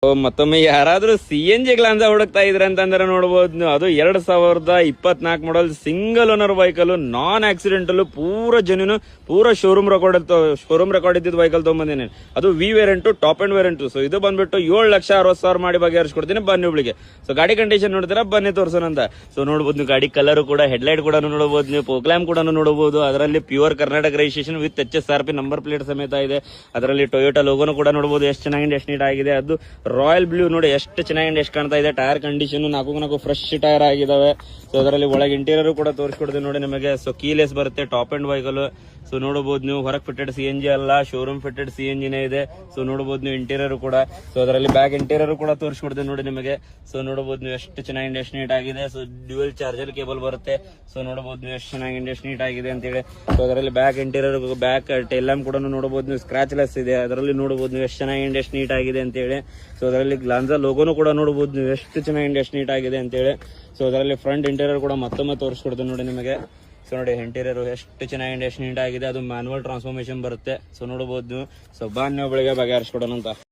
ಮತ್ತೊಮ್ಮೆ ಯಾರಾದ್ರೂ CNG ಗ್ಲಾನ್ಸ ಹುಡುಕ್ತಾ ಇದ್ರೆ ಅಂತಂದ್ರೆ ನೋಡಬಹುದು ನೀವು. ಅದು 2024 model single owner vehicle, non accidental, ಪೂರಾ ಜೆನ್ಯೂನ್, ಪೂರಾ ಶೋರೂಮ್ ರೆಕಾರ್ಡ್ ಇದ್ದಿದ್ದು ವೆಹಿಕಲ್ ತಗೊಂಬಂದಿನಿ. ಅದು V variant, top end variant. So ಇದು ಬಂದ್ಬಿಟ್ಟು 7,60,000 ಮಾಡಿ ಬಗೆಹರಿಸ್ಕೊಡ್ತೀನಿ ಬನ್ನಿ ಒಬ್ಳಿಗೆ. ಸೊ ಗಾಡಿ ಕಂಡೀಷನ್ ನೋಡಿದ್ರೆ ಬನ್ನಿ ತೋರ್ಸೋಣಂತ. ಸೊ ನೋಡಬಹುದು ನೀವು, ಗಾಡಿ ಕಲರ್ ಕೂಡ, ಹೆಡ್ಲೈಟ್ ಕೂಡ ನೋಡಬಹುದು ನೀವು, ಪೋಕ್ಲಾಮ್ ಕೂಡ ನೋಡಬಹುದು. ಅದರಲ್ಲಿ pure Karnataka registration with HSRP number plate ಸಮೇತ ಇದೆ. ಅದರಲ್ಲಿ ಟೊಯೋಟಾ ಲೋಗೋನು ಕೂಡ ನೋಡಬಹುದು. ಎಷ್ಟು ಚೆನ್ನಾಗಿದೆ, ಎಷ್ಟು ನೀಟ್ ಆಗಿದೆ. ಅದು ರಾಯಲ್ ಬ್ಲೂ ನೋಡಿ ಎಷ್ಟು ಚೆನ್ನಾಗಿ ಎಷ್ಟು ಕಾಣ್ತಾ ಇದೆ. ಟೈರ್ ಕಂಡೀಷನ್ 4 ಫ್ರೆಶ್ ಟೈರ್ ಆಗಿದಾವೆ. ಸೊ ಅದರಲ್ಲಿ ಒಳಗೆ ಇಂಟೀರಿಯರ್ ಕೂಡ ತೋರಿಸ್ಕೊಡ್ತೀನಿ ನೋಡಿ ನಿಮಗೆ. ಸೊ ಕೀಲೆಸ್ ಬರುತ್ತೆ, ಟಾಪ್ ಅಂಡ್ ವೆಹಿಕಲ್. ಸೊ ನೋಡಬಹುದು ನೀವು, ಹೊರಗೆ ಫಿಟೆಡ್ CNG ಅಲ್ಲ, ಶೋರೂಮ್ ಫಿಟೆಡ್ CNG ಇದೆ. ಸೊ ನೋಡಬಹುದು ನೀವು ಇಂಟೀರಿಯರ್ ಕೂಡ. ಸೊ ಅದರಲ್ಲಿ ಬ್ಯಾಕ್ ಇಂಟೀರಿಯರ್ ಕೂಡ ತೋರಿಸ್ಕೊಡ್ತೀನಿ ನೋಡಿ ನಿಮಗೆ. ಸೊ ನೋಡಬಹುದು ನೀವು ಎಷ್ಟು ಚೆನ್ನಾಗಿ ಎಷ್ಟು ನೀಟ್ ಆಗಿದೆ. ಸೊ ಡ್ಯೂಯಲ್ ಚಾರ್ಜರ್ ಕೇಬಲ್ ಬರುತ್ತೆ. ಸೊ ನೋಡಬಹುದು ನೀವು ಎಷ್ಟು ಚೆನ್ನಾಗಿ ಎಷ್ಟು ನೀಟ್ ಆಗಿದೆ ಅಂತ ಹೇಳಿ. ಸೊ ಅದರಲ್ಲಿ back interior, back tail lamp ಕೂಡ ನೋಡಬಹುದು ನೀವು, ಸ್ಕ್ರಾಚ್ ಲೆಸ್ ಇದೆ. ಅದರಲ್ಲಿ ನೋಡಬಹುದು ನೀವು ಎಷ್ಟು ಚೆನ್ನಾಗಿ ಎಷ್ಟು ನೀಟ್ ಆಗಿದೆ ಅಂತ ಹೇಳಿ. ಸೊ ಅದರಲ್ಲಿ ಗ್ಲಾನ್ಸಾ ಲೋಗೋನು ಕೂಡ ನೋಡಬಹುದು ನೀವು, ಎಷ್ಟು ಚೆನ್ನಾಗಿ ಎಷ್ಟು ನೀಟ್ ಆಗಿದೆ ಅಂತ ಹೇಳಿ. ಸೊ ಅದರಲ್ಲಿ ಫ್ರಂಟ್ ಇಂಟೀರಿಯರ್ ಕೂಡ ಮತ್ತೊಮ್ಮೆ ತೋರಿಸ್ಕೊಡ್ತೀನಿ ನೋಡಿ ನಿಮಗೆ. ಸೊ ನೋಡಿ ಇಂಟೀರಿಯರ್ ಎಷ್ಟು ಚೆನ್ನಾಗಿ ಎಷ್ಟು ನೀಟ್ ಆಗಿದೆ. ಅದು ಮ್ಯಾನುವಲ್ ಟ್ರಾನ್ಸ್ಫಾರ್ಮೇಶನ್ ಬರುತ್ತೆ. ಸೊ ನೋಡಬಹುದು ನೀವು. ಸೊ ಬನ್ನಿ ಒಬ್ಬಳಿಗೆ ಬಗೆಹರಿಸ್ಕೊಡೋಣ ಅಂತ.